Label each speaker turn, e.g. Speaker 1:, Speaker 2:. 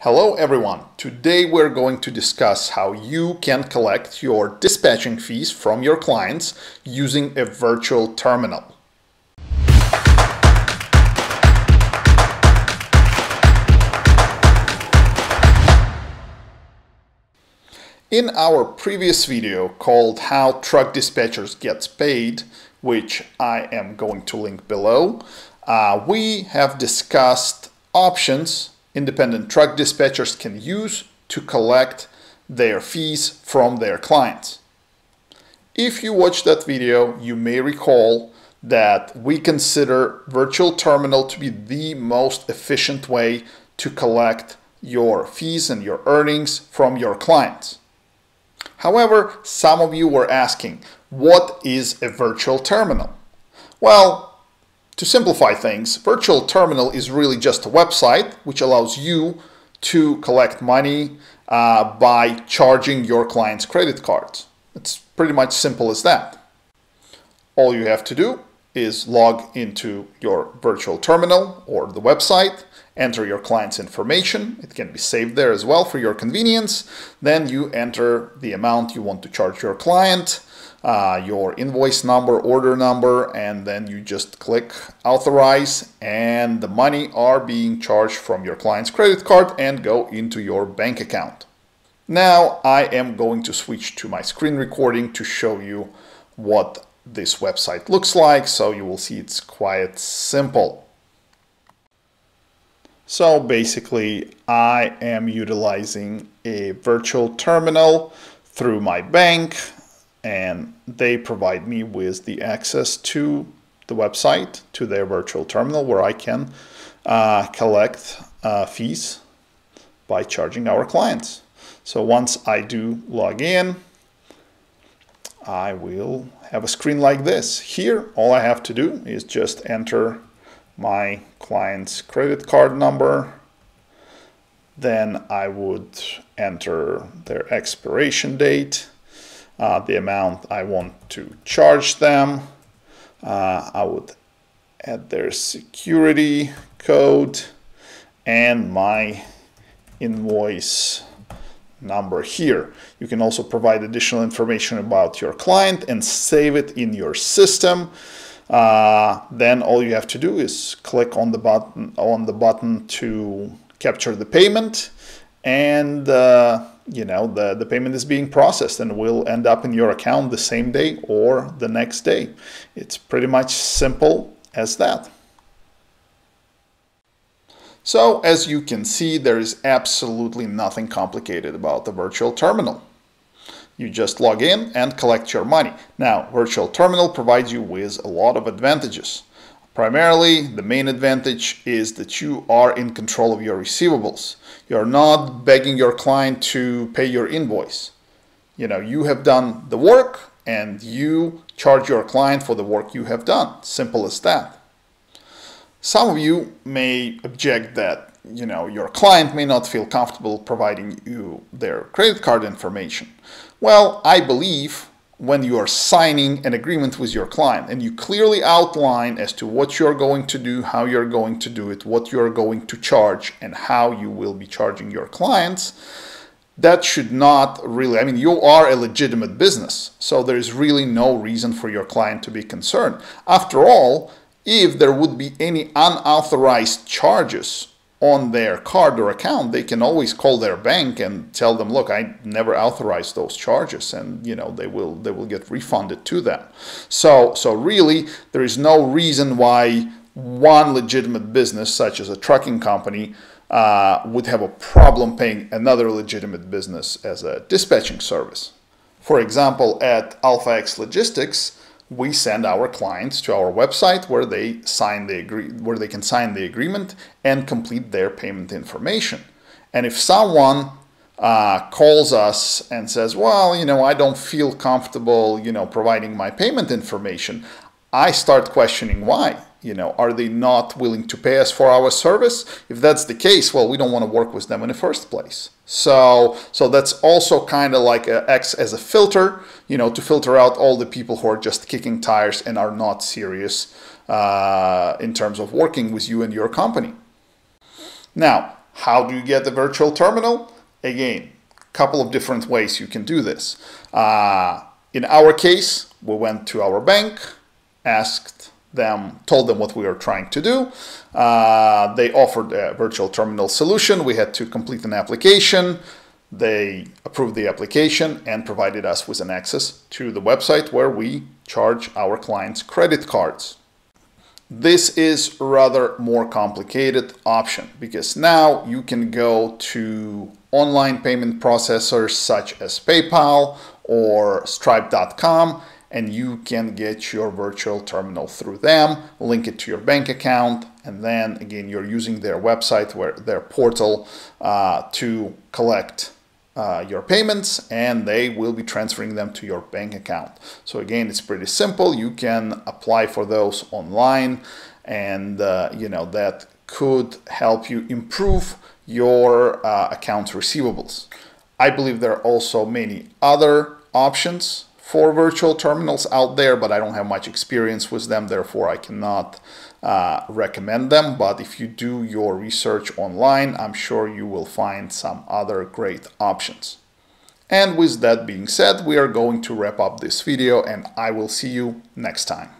Speaker 1: Hello everyone! Today we're going to discuss how you can collect your dispatching fees from your clients using a virtual terminal. In our previous video called How Truck Dispatchers Gets Paid, which I am going to link below, we have discussed options independent truck dispatchers can use to collect their fees from their clients. If you watched that video, you may recall that we consider virtual terminal to be the most efficient way to collect your fees and your earnings from your clients. However, some of you were asking, what is a virtual terminal? Well, to simplify things, virtual terminal is really just a website which allows you to collect money by charging your client's credit cards. It's pretty much simple as that. All you have to do is log into your virtual terminal or the website, enter your client's information. It can be saved there as well for your convenience. Then you enter the amount you want to charge your client, your invoice number, order number, and then you just click authorize, and the money are being charged from your client's credit card and go into your bank account. Now I am going to switch to my screen recording to show you what this website looks like, so you will see it's quite simple. So basically I am utilizing a virtual terminal through my bank, and they provide me with the access to the website, to their virtual terminal, where I can collect fees by charging our clients. So once I do log in, I will have a screen like this. Here, all I have to do is just enter my client's credit card number. Then I would enter their expiration date, the amount I want to charge them. I would add their security code and my invoice number here. You can also provide additional information about your client and save it in your system. Then all you have to do is click on the button to capture the payment, and the payment is being processed and will end up in your account the same day or the next day. It's pretty much simple as that. So as you can see, there is absolutely nothing complicated about the virtual terminal. You just log in and collect your money. Now, virtual terminal provides you with a lot of advantages. Primarily, the main advantage is that you are in control of your receivables. You're not begging your client to pay your invoice. You have done the work and you charge your client for the work you have done. Simple as that. Some of you may object that your client may not feel comfortable providing you their credit card information. Well, I believe when you are signing an agreement with your client and you clearly outline as to what you're going to do, how you're going to do it, what you're going to charge, and how you will be charging your clients, that should not really, you are a legitimate business, so there is really no reason for your client to be concerned. After all, if there would be any unauthorized charges on their card or account, they can always call their bank and tell them, look, I never authorized those charges, and they will get refunded to them. So really there is no reason why one legitimate business such as a trucking company would have a problem paying another legitimate business as a dispatching service. For example, at AlphaX Logistics, we send our clients to our website where they can sign the agreement and complete their payment information. And if someone calls us and says, well, I don't feel comfortable, providing my payment information, I start questioning why. Are they not willing to pay us for our service? If that's the case, well, we don't want to work with them in the first place. So that's also kind of like acts as a filter, to filter out all the people who are just kicking tires and are not serious in terms of working with you and your company. Now, How do you get the virtual terminal? Again, a couple of different ways you can do this. In our case, we went to our bank, told them what we were trying to do. They offered a virtual terminal solution. We had to complete an application. They approved the application and provided us with an access to the website where we charge our clients' credit cards. This is rather more complicated option because now you can go to online payment processors such as PayPal or Stripe.com and you can get your virtual terminal through them, link it to your bank account, and then again you're using their website, their portal to collect your payments, and they will be transferring them to your bank account. So again, it's pretty simple. You can apply for those online, and that could help you improve your accounts receivables. I believe there are also many other options for virtual terminals out there, but I don't have much experience with them, therefore I cannot recommend them. But if you do your research online, I'm sure you will find some other great options. And with that being said, we are going to wrap up this video, and I will see you next time.